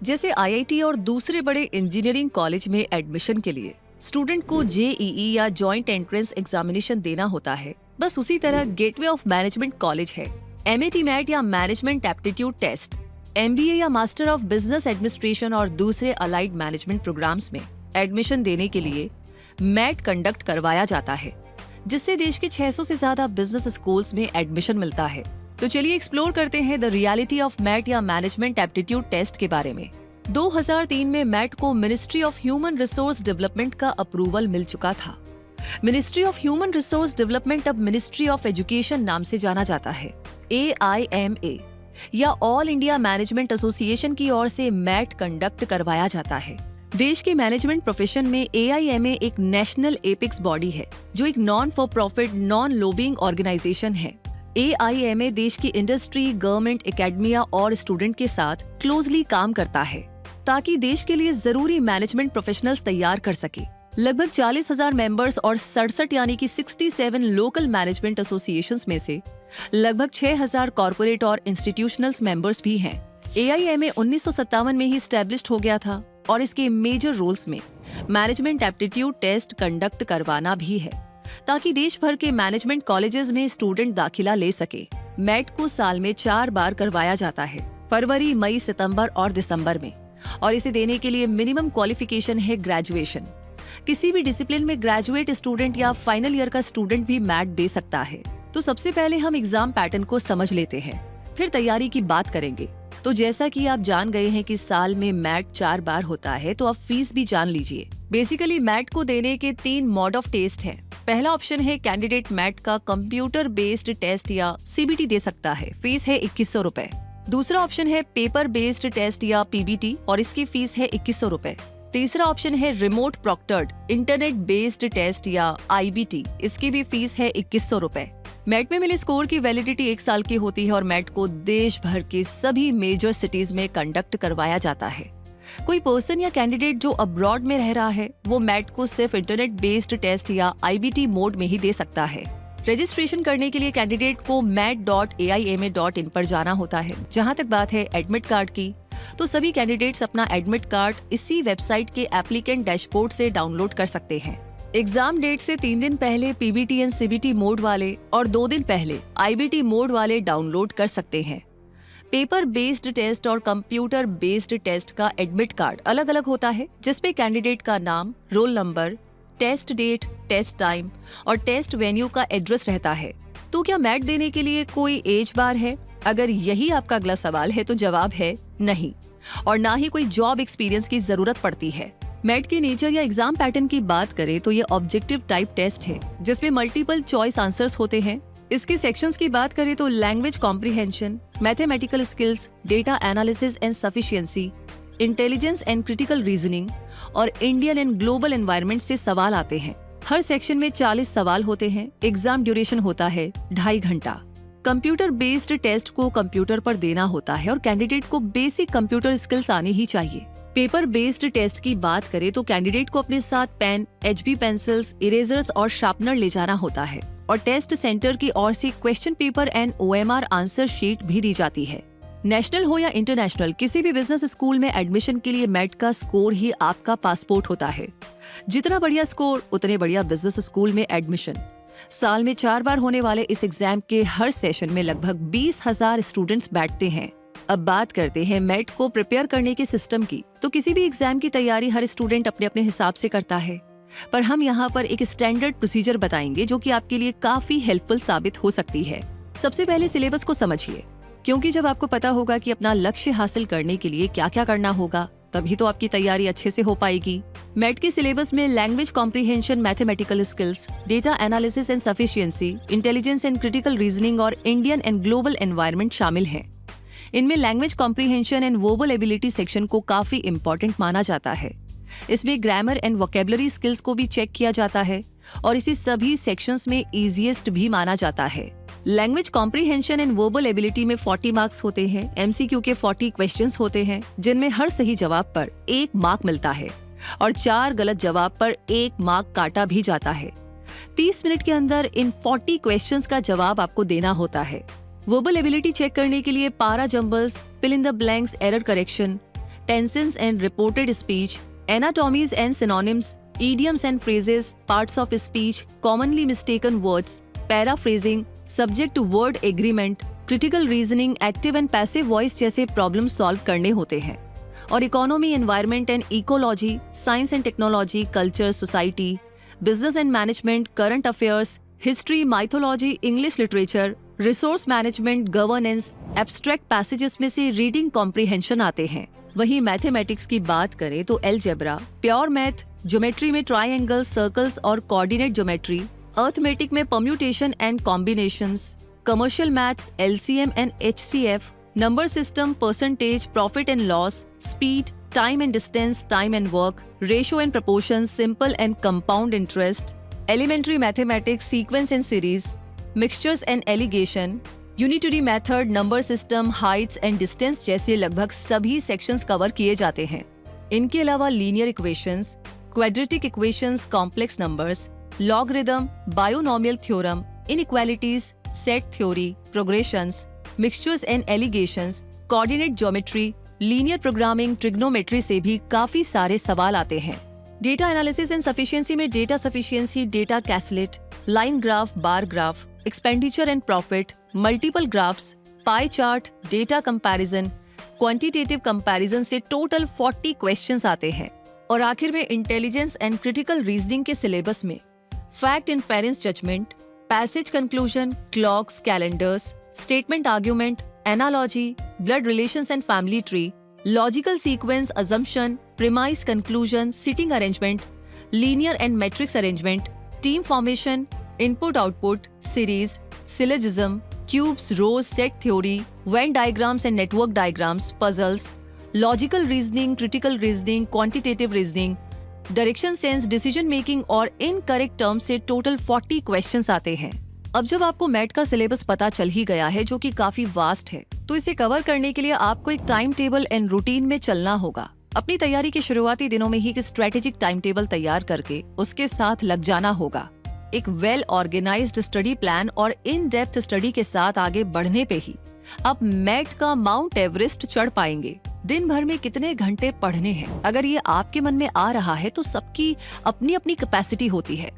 जैसे आईआईटी और दूसरे बड़े इंजीनियरिंग कॉलेज में एडमिशन के लिए स्टूडेंट को जेईई या जॉइंट एंट्रेंस एग्जामिनेशन देना होता है, बस उसी तरह गेटवे ऑफ मैनेजमेंट कॉलेज है। एमएटी मैट या मैनेजमेंट एप्टीट्यूड टेस्ट, एमबीए या मास्टर ऑफ बिजनेस एडमिनिस्ट्रेशन और दूसरे अलाइड मैनेजमेंट प्रोग्राम्स में एडमिशन देने के लिए मैट कंडक्ट करवाया जाता है, जिससे देश के 600 से ज्यादा बिजनेस स्कूल्स में एडमिशन मिलता है। तो चलिए एक्सप्लोर करते हैं द रियलिटी ऑफ मैट या मैनेजमेंट एप्टीट्यूड टेस्ट के बारे में। 2003 में मैट को ministry of human resource development का अप्रूवल मिल चुका था। Ministry of human resource development अब मिनिस्ट्री ऑफ एजुकेशन नाम से जाना जाता है। AIMA या ऑल इंडिया मैनेजमेंट एसोसिएशन की ओर से मैट कंडक्ट करवाया जाता है। देश के मैनेजमेंट प्रोफेशन में AIMA एक नेशनल एपिक्स बॉडी है, जो एक non for profit non lobbying organisation है। AIMA देश की इंडस्ट्री, गवर्नमेंट, एकेडमिया और स्टूडेंट के साथ क्लोजली काम करता है ताकि देश के लिए जरूरी मैनेजमेंट प्रोफेशनल्स तैयार कर सके। लगभग 40,000 मेंबर्स और 67 यानी कि 67 लोकल मैनेजमेंट एसोसिएशंस में से लगभग 6,000 कॉर्पोरेट और इंस्टीट्यूशनल्स मेंबर्स भी हैं। AIMA 1957 में ही स्टैब्लिश्ड हो गया था और इसके मेजर रोल्स में मैनेजमेंट एप्टीट्यूड टेस्ट कंडक्ट करवाना भी है, ताकि देश भर के मैनेजमेंट कॉलेजेस में स्टूडेंट दाखिला ले सके। मैट को साल में 4 बार करवाया जाता है, फरवरी, मई, सितंबर और दिसंबर में, और इसे देने के लिए मिनिमम क्वालिफिकेशन है ग्रेजुएशन। किसी भी डिसिप्लिन में ग्रेजुएट स्टूडेंट या फाइनल ईयर का स्टूडेंट भी मैट दे सकता है। तो सबसे पहले हम एग्जाम पैटर्न को समझ लेते हैं, फिर तैयारी की बात करेंगे। तो जैसा कि आप जान गए हैं कि साल में मैट 4 बार होता है, तो अब फीस भी जान लीजिए। बेसिकली मैट को देने के 3 मोड ऑफ टेस्ट हैं। पहला ऑप्शन है कैंडिडेट मैट का कंप्यूटर बेस्ड टेस्ट या CBT दे सकता है, फीस है 2100 रुपए। दूसरा ऑप्शन है पेपर बेस्ड टेस्ट या PBT और इसकी फीस है 2100 रुपए। तीसरा ऑप्शन है remote proctored internet based test या IBT, इसकी भी फीस है 2100 रुपए। मैट में मिले स्कोर की वैलिडिटी 1 साल की होती है और मैट को देश भर के सभी मेजर सिटीज में कंडक्ट करवाया जाता है। कोई पर्सन या कैंडिडेट जो अब्रॉड में रह रहा है, वो मैट को सिर्फ इंटरनेट बेस्ड टेस्ट या IBT मोड में ही दे सकता है। रजिस्ट्रेशन करने के लिए कैंडिडेट को mat.aima.in पर जाना होता है। जहां तक बात है एडमिट कार्ड की, तो सभी कैंडिडेट्स अपना एडमिट कार्ड इसी वेबसाइट के एप्लीकेंट डैशबोर्ड से डाउनलोड कर सकते हैं। एग्जाम डेट से 3 दिन पहले PBT एंड CBT मोड वाले और 2 दिन पहले IBT मोड वाले डाउनलोड कर सकते हैं। पेपर बेस्ड टेस्ट और कंप्यूटर बेस्ड टेस्ट का एडमिट कार्ड अलग अलग होता है, जिसपे कैंडिडेट का नाम, roll number, test date, test time और टेस्ट वेन्यू का एड्रेस रहता है। तो क्या मैट देने के लिए कोई एज बार है? अगर यही आपका अगला सवाल है तो जवाब है नहीं, और ना ही कोई जॉब एक्सपीरियंस की जरूरत पड़ती है। मैट के नेचर या एग्जाम पैटर्न की बात करें तो ये ऑब्जेक्टिव टाइप टेस्ट है, जिसमें मल्टीपल चॉइस आंसर्स होते हैं। इसके सेक्शंस की बात करें तो language comprehension, mathematical skills, data analysis and sufficiency, intelligence and critical reasoning और इंडियन एंड ग्लोबल एनवायरनमेंट से सवाल आते हैं। हर सेक्शन में 40 सवाल होते हैं। एग्जाम ड्यूरेशन होता है 2.5 घंटा। कंप्यूटर बेस्ड टेस्ट को कंप्यूटर पर देना होता है और कैंडिडेट को बेसिक कंप्यूटर स्किल्स आनी ही चाहिए। पेपर बेस्ड टेस्ट की बात करें तो कैंडिडेट को अपने साथ पेन, HB पेंसिल्स, इरेजर्स और शार्पनर ले जाना होता है और टेस्ट सेंटर की ओर से question paper and OMR answer sheet भी दी जाती है। नेशनल हो या इंटरनेशनल, किसी भी बिजनेस स्कूल में एडमिशन के लिए मैट का स्कोर ही आपका पासपोर्ट होता है। जितना बढ़िया स्कोर, उतने बढ़िया बिजनेस स्कूल में एडमिशन। साल में 4 बार होने वाले इस एग्जाम के हर सेशन में लगभग 20,000 स्टूडेंट्स बैठते हैं। अब बात करते हैं मैट को प्रिपेयर करने के सिस्टम की। तो किसी भी एग्जाम की तैयारी हर स्टूडेंट अपने अपने हिसाब से करता है, पर हम यहाँ पर एक स्टैंडर्ड प्रोसीजर बताएंगे जो कि आपके लिए काफी हेल्पफुल साबित हो सकती है। सबसे पहले सिलेबस को समझिए, क्योंकि जब आपको पता होगा कि अपना लक्ष्य हासिल करने के लिए क्या क्या करना होगा, तभी तो आपकी तैयारी अच्छे से हो पाएगी। मैट के सिलेबस में language comprehension, mathematical skills, data analysis and sufficiency, intelligence and critical reasoning और इंडियन एंड ग्लोबल एनवायरनमेंट शामिल है। इनमें language comprehension and verbal ability section को काफी इम्पोर्टेंट माना जाता है। इसमें ग्रामर एंड वोकेबलरी स्किल्स को भी चेक किया जाता है और इसे सभी सेक्शंस में इजीएस्ट भी माना जाता है। Language comprehension and verbal ability में 40 मार्क्स होते हैं। MCQ के 40 क्वेश्चंस होते हैं, जिनमें हर सही जवाब पर 1 मार्क मिलता है और 4 गलत जवाब पर 1 मार्क काटा भी जाता है। 30 मिनट के अंदर इन 40 क्वेश्चंस का जवाब आपको देना होता है। वर्बल एबिलिटी चेक करने के लिए para jumbles, fill in the blanks, error correction, tenses and reported speech, anatomies and synonyms, idioms and phrases, parts of speech, commonly mistaken words, paraphrasing, subject to word agreement, critical reasoning, active and passive voice जैसे problem solve करने होते हैं। और economy, environment and ecology, science and technology, culture, society, business and management, current affairs, history, mythology, English literature, resource management, governance, abstract passages में से reading comprehension आते हैं। वहीं मैथमेटिक्स की बात करें तो अलजेब्रा, प्योर मैथ, ज्योमेट्री में ट्राइंगल्स, सर्कल्स और कोऑर्डिनेट ज्योमेट्री, अर्थमेटिक में permutation and combinations, commercial maths, LCM and HCF, number system, percentage, profit and loss, speed, time and distance, time and work, ratio and proportion, simple and compound interest, elementary mathematics, sequence and series, mixtures and alligation, unitary method, number system, heights and distance जैसे लगभग सभी sections cover किए जाते हैं। इनके अलावा linear equations, quadratic equations, complex numbers, logarithm, binomial theorem, inequalities, set theory, progressions, mixtures and alligations, coordinate geometry, linear programming, trigonometry से भी काफी सारे सवाल आते हैं। डेटा एनालिसिस एंड सफिशिएंसी में data sufficiency, data caselet, line graph, bar graph, expenditure and profit, multiple graphs, pie chart, data comparison, quantitative comparison से total 40 questions आते हैं। और आखिर में इंटेलिजेंस एंड क्रिटिकल रीजनिंग के सिलेबस में fact and parents judgement, passage conclusion, clocks, calendars, statement argument, analogy, blood relations and family tree, logical sequence, assumption, premise, conclusion, sitting arrangement, linear and matrix arrangement, team formation, input output, series, syllogism, cubes, rows, set theory, venn diagrams and network diagrams, puzzles, logical reasoning, critical reasoning, quantitative reasoning, direction sense, decision making और incorrect terms से total 40 questions आते हैं। अब जब आपको mat का syllabus पता चल ही गया है जो कि काफी वास्ट है, तो इसे कवर करने के लिए आपको एक टाइम टेबल एंड रूटीन में चलना होगा। अपनी तैयारी के शुरुआती दिनों में ही एक स्ट्रेटेजिक टाइम टेबल तैयार करके उसके साथ लग जाना होगा। एक वेल ऑर्गेनाइज्ड स्टडी प्लान और इन डेप्थ स्टडी के साथ आगे बढ़ने पे ही आप मैट का माउंट एवरेस्ट चढ़ पाएंगे। दिन भर में कितने घंटे पढ़ने हैं, अगर ये आपके मन में आ रहा है तो सबकी अपनी अपनी कैपेसिटी होती है।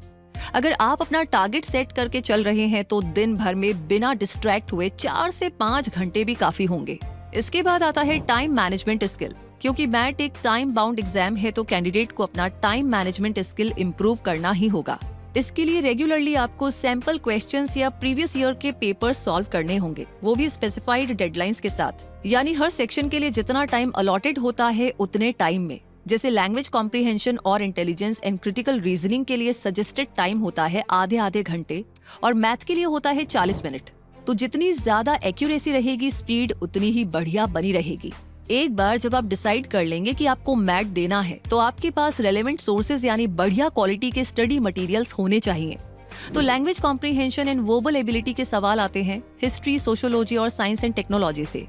अगर आप अपना टारगेट सेट करके चल रहे हैं तो दिन भर में बिना डिस्ट्रैक्ट हुए 4 से 5 घंटे भी काफी होंगे। इसके बाद आता है टाइम मैनेजमेंट स्किल। क्योंकि मैट एक टाइम बाउंड एग्जाम है तो कैंडिडेट को अपना टाइम मैनेजमेंट स्किल इम्प्रूव करना ही होगा। इसके लिए रेगुलरली आपको सैंपल क्वेश्चंस या प्रीवियस ईयर के पेपर सॉल्व करने होंगे, वो भी स्पेसिफाइड डेडलाइंस के साथ। यानी हर सेक्शन के लिए जितना टाइम अलॉटेड होता है उतने टाइम में। जैसे लैंग्वेज कॉम्प्रिहेंशन और इंटेलिजेंस एंड क्रिटिकल रीजनिंग के लिए सजेस्टेड टाइम होता है आधे घंटे और मैथ के लिए होता है 40 मिनट। तो जितनी ज्यादा एक्यूरेसी रहेगी, स्पीड उतनी ही बढ़िया बनी रहेगी। एक बार जब आप डिसाइड कर लेंगे कि आपको मैट देना है तो आपके पास रेलेवेंट सोर्सेज यानी बढ़िया क्वालिटी के स्टडी मटेरियल्स होने चाहिए। तो language comprehension and verbal ability के सवाल आते हैं हिस्ट्री, सोशियोलॉजी और साइंस एंड टेक्नोलॉजी से।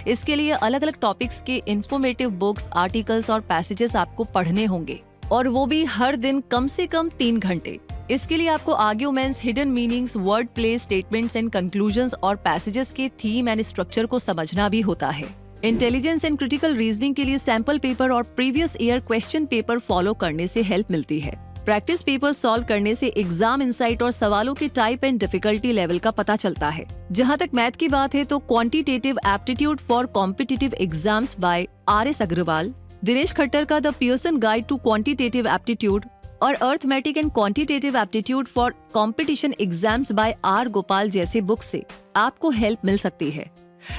इसके लिए अलग अलग टॉपिक्स के इंफॉर्मेटिव बुक्स, आर्टिकल्स और पैसेजेस आपको पढ़ने होंगे, और वो भी हर दिन कम से कम 3 घंटे। इसके लिए आपको arguments, hidden meanings, word play, statements and conclusions और पैसेजेस के थीम एंड स्ट्रक्चर को समझना भी होता है। इंटेलिजेंस एंड क्रिटिकल रीजनिंग के लिए सैंपल पेपर और previous year question paper follow करने से हेल्प मिलती है। प्रैक्टिस पेपर सॉल्व करने से एग्जाम इंसाइट और सवालों के टाइप एंड डिफिकल्टी लेवल का पता चलता है। जहां तक मैथ की बात है तो quantitative aptitude for competitive exams by RS Agarwal, Dinesh Khattar का the Pearson guide to quantitative aptitude और arithmetic and quantitative aptitude for competition exams by R Gopal जैसे बुक से आपको हेल्प मिल सकती है।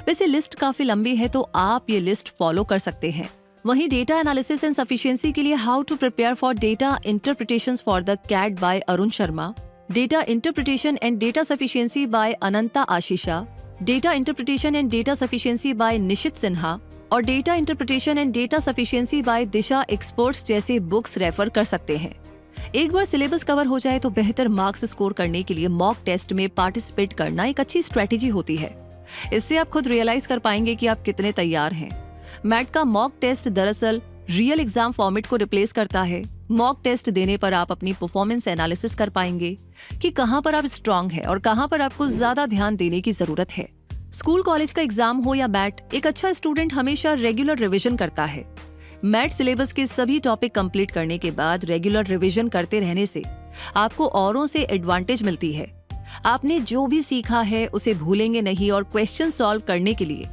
वैसे लिस्ट काफी लंबी है तो आप ये लिस्ट फॉलो कर सकते हैं। वहीं डेटा एनालिसिस एंड सफिशिएंसी के लिए how to prepare for data interpretations for the CAT by Arun Sharma, data interpretation and data sufficiency by Ananta Ashisha, data interpretation and data sufficiency by Nishit Sinha और data interpretation and data sufficiency by Disha experts जैसे books refer कर सकते हैं। एक बार syllabus cover हो जाए तो बेहतर मार्क्स स्कोर करने के लिए मॉक टेस्ट में पार्टिसिपेट करना एक अच्छी स्ट्रेटेजी होती है। इससे आप खुद रियलाइज कर पाएंगे कि आप कितने तैयार हैं। मैट का मॉक टेस्ट दरअसल रियल एग्जाम फॉर्मेट को रिप्लेस करता है। मॉक टेस्ट देने पर आप अपनी परफॉर्मेंस एनालिसिस कर पाएंगे कि कहां पर आप स्ट्रांग हैं और कहां पर आपको ज्यादा ध्यान देने की जरूरत है। स्कूल कॉलेज का एग्जाम हो या मैट, एक अच्छा स्टूडेंट हमेशा रेगुलर रिवीजन करता है। मैथ सिलेबस के सभी टॉपिक कंप्लीट करने के बाद रेगुलर रिवीजन करते रहने से आपको औरों से एडवांटेज मिलती है। आपने जो भी सीखा है उसे भूलेंगे नहीं और क्वेश्चन सॉल्व करने के लिए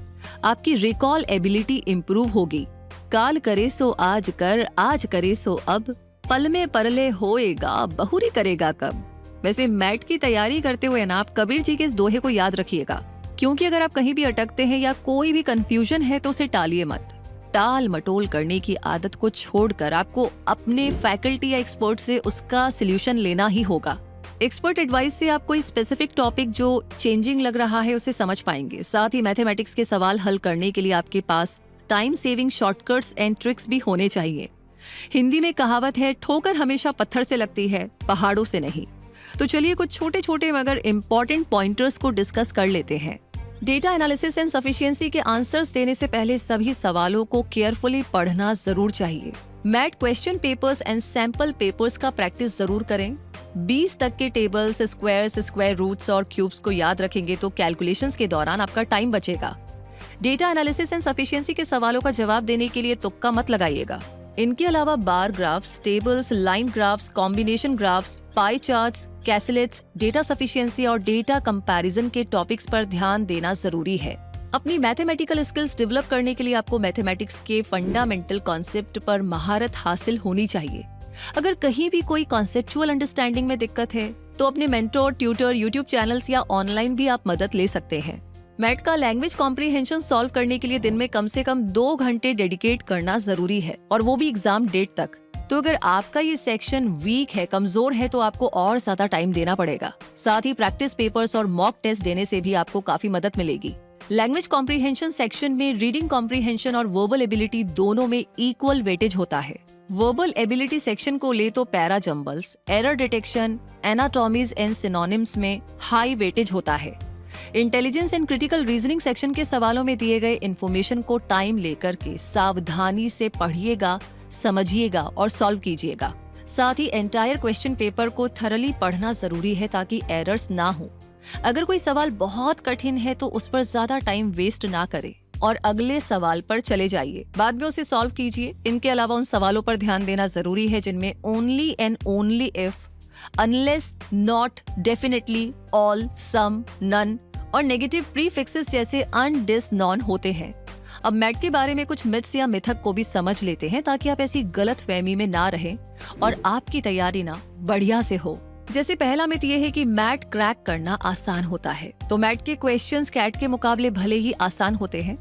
आपकी रिकॉल एबिलिटी इंप्रूव होगी। काल करे सो आज कर, आज करे सो अब, पल में परले होएगा, बहुरी करेगा कब। वैसे मैट की तैयारी करते हुए ना आप कबीर जी के इस दोहे को याद रखिएगा, क्योंकि अगर आप कहीं भी अटकते हैं या कोई भी कंफ्यूजन है तो उसे टालिए मत। टाल मटोल करने की आदत को छोड़कर आपको अपने फैकल्टी या एक्सपर्ट से उसका सोल्यूशन लेना ही होगा। एक्सपर्ट एडवाइस से आप कोई स्पेसिफिक टॉपिक जो चेंजिंग लग रहा है उसे समझ पाएंगे। साथ ही मैथमेटिक्स के सवाल हल करने के लिए आपके पास time saving shortcuts and tricks भी होने चाहिए। हिंदी में कहावत है, ठोकर हमेशा पत्थर से लगती है, पहाड़ों से नहीं। तो चलिए कुछ छोटे छोटे मगर इम्पोर्टेंट पॉइंटर्स को डिस्कस कर लेते हैं। डेटा एनालिसिस एंड सफिशिएंसी के आंसर्स देने से पहले सभी सवालों को केयरफुली पढ़ना जरूर चाहिए। Math question papers and sample papers का प्रैक्टिस जरूर करें। 20 तक के टेबल्स, स्क्वायर्स, स्क्वायर रूट्स और क्यूब्स को याद रखेंगे तो कैलकुलेशंस के दौरान आपका टाइम बचेगा। डेटा एनालिसिस एंड सफिशिएंसी के सवालों का जवाब देने के लिए तुक्का मत लगाइएगा। इनके अलावा bar graphs, tables, line graphs, combination graphs, pie charts, caselets, data sufficiency और डेटा कंपैरिजन के टॉपिक्स पर ध्यान देना जरूरी है। अपनी मैथमेटिकल स्किल्स डेवलप करने के लिए आपको मैथमेटिक्स के फंडामेंटल कॉन्सेप्ट पर महारत हासिल होनी चाहिए। अगर कहीं भी कोई कॉन्सेप्चुअल अंडरस्टैंडिंग में दिक्कत है तो अपने मेंटोर, ट्यूटर, यूट्यूब चैनल्स या ऑनलाइन भी आप मदद ले सकते हैं। मैथ का लैंग्वेज कॉम्प्रीहेंशन सॉल्व करने के लिए दिन में कम से कम 2 घंटे डेडिकेट करना जरूरी है, और वो भी एग्जाम डेट तक। तो अगर आपका ये सेक्शन वीक है, कमजोर है, तो आपको और ज्यादा टाइम देना पड़ेगा। साथ ही प्रैक्टिस पेपर्स और मॉक टेस्ट देने से भी आपको काफी मदद मिलेगी। लैंग्वेज कॉम्प्रीहेंशन सेक्शन में रीडिंग कॉम्प्रीहेंशन और वर्बल एबिलिटी दोनों में इक्वल वेटेज होता है। वर्बल एबिलिटी सेक्शन को ले तो para jumbles, error detection, antonyms and synonyms में हाई वेटेज होता है। Intelligence and critical reasoning section के सवालों में दिए गए इन्फॉर्मेशन को टाइम लेकर के सावधानी से पढ़िएगा, समझिएगा और सॉल्व कीजिएगा। साथ ही एंटायर क्वेश्चन पेपर को थरली पढ़ना जरूरी है ताकि एरर्स ना हो। अगर कोई सवाल बहुत कठिन है तो उस पर ज्यादा टाइम वेस्ट ना करें और अगले सवाल पर चले जाइए, बाद में उसे सॉल्व कीजिए। इनके अलावा उन सवालों पर ध्यान देना जरूरी है जिनमें only and only if, unless, not, definitely, all, some, none और नेगेटिव प्रीफिक्सेस जैसे अन, डिस, नॉन होते हैं। अब मैथ के बारे में कुछ मिथ्स या मिथक को भी समझ लेते हैं ताकि आप ऐसी गलत फहमी में ना रहें और आपकी तैयारी ना बढ़िया से हो। जैसे पहला मिथ ये है कि मैथ क्रैक करना आसान होता है। तो मैथ के क्वेश्चंस कैट के मुकाबले भले ही आसान होते हैं,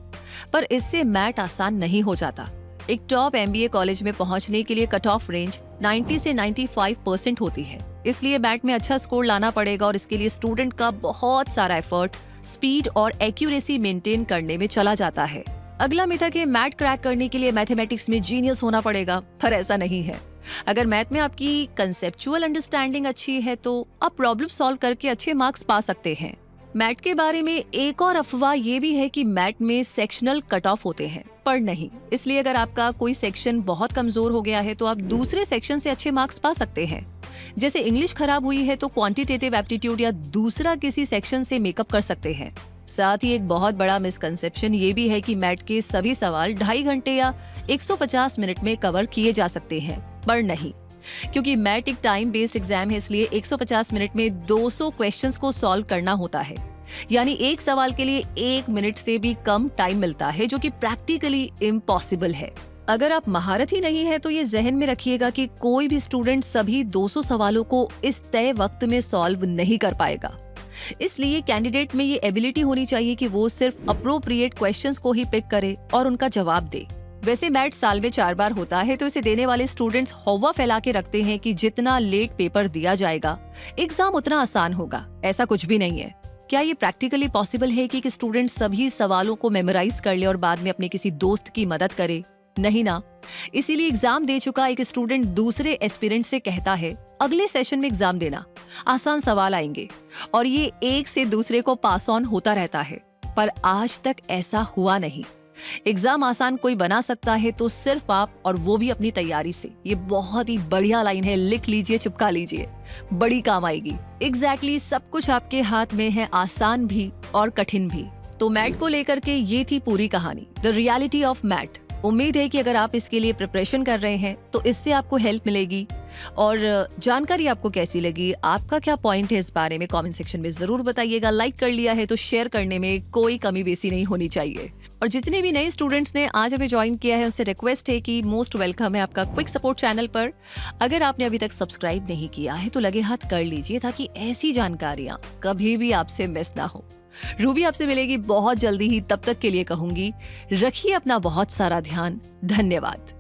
पर इससे मैथ आसान नहीं हो जाता। एक टॉप MBA कॉलेज में पहुंचने के लिए कट ऑफ रेंज 90 से 95% होती है। इसलिए मैथ में अच्छा स्कोर लाना पड़ेगा और इसके लिए स्टूडेंट का बहुत सारा एफर्ट स्पीड और एक्यूरेसी मेंटेन करने में चला जाता है। अगला मिथ है कि मैथ क्रैक करने के लिए मैथमेटिक्स में जीनियस होना पड़ेगा, पर ऐसा नहीं है। अगर मैथ में आपकी कंसेप्चुअल अंडरस्टैंडिंग अच्छी है तो आप प्रॉब्लम सॉल्व करके अच्छे मार्क्स पा सकते हैं। मैथ के बारे में एक और अफवाह ये भी है कि मैथ में सेक्शनल कट ऑफ होते हैं, पर नहीं। इसलिए अगर आपका कोई सेक्शन बहुत कमजोर हो गया है तो आप दूसरे सेक्शन से अच्छे मार्क्स पा सकते हैं। जैसे इंग्लिश खराब हुई है तो क्वांटिटेटिव एप्टीट्यूड या दूसरा किसी सेक्शन से मेकअप कर सकते हैं। साथ ही एक बहुत बड़ा मिसकंसेप्शन ये भी है कि मैथ के सभी सवाल 2.5 घंटे या 150 मिनट में कवर किए जा सकते हैं, पर नहीं। क्योंकि मैथ एक टाइम बेस्ड एग्जाम है, इसलिए 150 मिनट में 200 क्वेश्चंस को सॉल्व करना होता है। यानी एक सवाल के लिए 1 मिनट से भी कम टाइम मिलता है, जो कि प्रैक्टिकली इम्पॉसिबल है। अगर आप महारत ही नहीं है तो ये जहन में रखिएगा कि कोई भी स्टूडेंट सभी 200 सवालों को इस तय वक्त में सॉल्व नहीं कर पाएगा। इसलिए कैंडिडेट में ये एबिलिटी होनी चाहिए कि वो सिर्फ अप्रोप्रिएट क्वेश्चंस को ही पिक करे और उनका जवाब दे। वैसे मैथ साल में 4 बार होता है, तो इसे देने वाले स्टूडेंट्स हौवा फैला के रखते हैं कि जितना लेट पेपर दिया जाएगा एग्जाम उतना आसान होगा। ऐसा कुछ भी नहीं है। क्या ये प्रैक्टिकली पॉसिबल है कि स्टूडेंट सभी सवालों को मेमोराइज कर ले और बाद में अपने किसी दोस्त की मदद करे? नहीं ना। इसीलिए एग्जाम दे चुका एक स्टूडेंट दूसरे एस्पिरेंट से कहता है अगले सेशन में एग्जाम देना, आसान सवाल आएंगे, और ये एक से दूसरे को पास ऑन होता रहता है। पर आज तक ऐसा हुआ नहीं। एग्जाम आसान कोई बना सकता है तो सिर्फ आप, और वो भी अपनी तैयारी से। ये बहुत ही बढ़िया लाइन है, लिख लीजिए, चिपका लीजिए, बड़ी काम आएगी। एग्जैक्टली सब कुछ आपके हाथ में है, आसान भी और कठिन भी। तो मैथ को लेकर के ये थी पूरी कहानी, द रियलिटी ऑफ मैथ। उम्मीद है कि अगर आप इसके लिए प्रिपरेशन कर रहे हैं तो इससे आपको हेल्प मिलेगी। और जानकारी आपको कैसी लगी, आपका क्या पॉइंट है इस बारे में कमेंट सेक्शन में जरूर बताइएगा। लाइक कर लिया है तो शेयर करने में कोई कमी बेसी नहीं होनी चाहिए। और जितने भी नए स्टूडेंट्स ने आज हमें ज्वाइन किया है उनसे रिक्वेस्ट है कि मोस्ट वेलकम है आपका क्विक सपोर्ट चैनल पर। अगर आपने अभी तक सब्सक्राइब नहीं किया है तो लगे हाथ कर लीजिए ताकि ऐसी जानकारियां कभी भी आपसे मिस ना हो। रूबी आपसे मिलेगी बहुत जल्दी ही, तब तक के लिए कहूंगी रखिए अपना बहुत सारा ध्यान। धन्यवाद।